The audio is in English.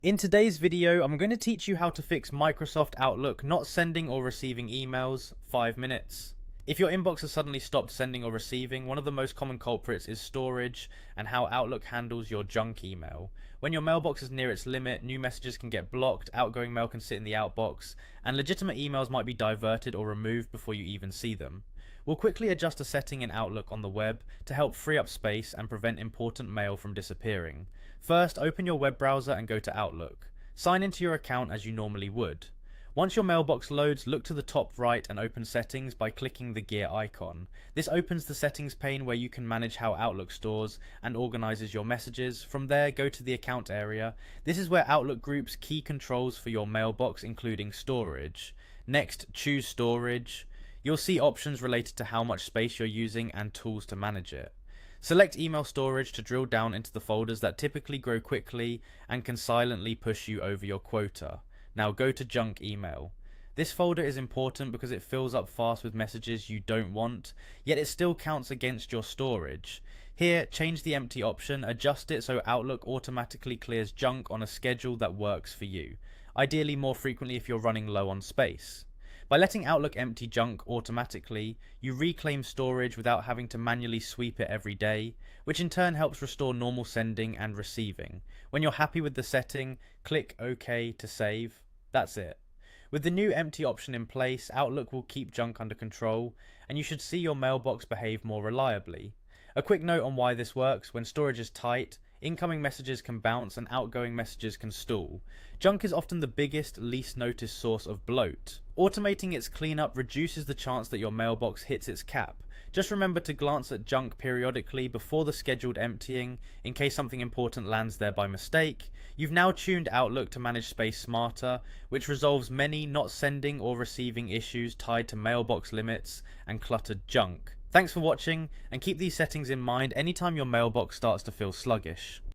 In today's video, I'm going to teach you how to fix Microsoft Outlook not sending or receiving emails 5 minutes. If your inbox has suddenly stopped sending or receiving, one of the most common culprits is storage and how Outlook handles your junk email. When your mailbox is near its limit, new messages can get blocked, outgoing mail can sit in the outbox, and legitimate emails might be diverted or removed before you even see them. We'll quickly adjust a setting in Outlook on the web to help free up space and prevent important mail from disappearing. First, open your web browser and go to Outlook. Sign into your account as you normally would. Once your mailbox loads, look to the top right and open Settings by clicking the gear icon. This opens the settings pane where you can manage how Outlook stores and organizes your messages. From there, go to the account area. This is where Outlook groups key controls for your mailbox, including storage. Next, choose storage. You'll see options related to how much space you're using and tools to manage it. Select email storage to drill down into the folders that typically grow quickly and can silently push you over your quota. Now go to junk email. This folder is important because it fills up fast with messages you don't want, yet it still counts against your storage. Here, change the empty option, adjust it so Outlook automatically clears junk on a schedule that works for you, ideally more frequently if you're running low on space. By letting Outlook empty junk automatically, you reclaim storage without having to manually sweep it every day, which in turn helps restore normal sending and receiving. When you're happy with the setting, click OK to save. That's it. With the new empty option in place, Outlook will keep junk under control, and you should see your mailbox behave more reliably. A quick note on why this works: when storage is tight, incoming messages can bounce and outgoing messages can stall. Junk is often the biggest, least noticed source of bloat. Automating its cleanup reduces the chance that your mailbox hits its cap. Just remember to glance at junk periodically before the scheduled emptying in case something important lands there by mistake. You've now tuned Outlook to manage space smarter, which resolves many not sending or receiving issues tied to mailbox limits and cluttered junk. Thanks for watching, and keep these settings in mind anytime your mailbox starts to feel sluggish.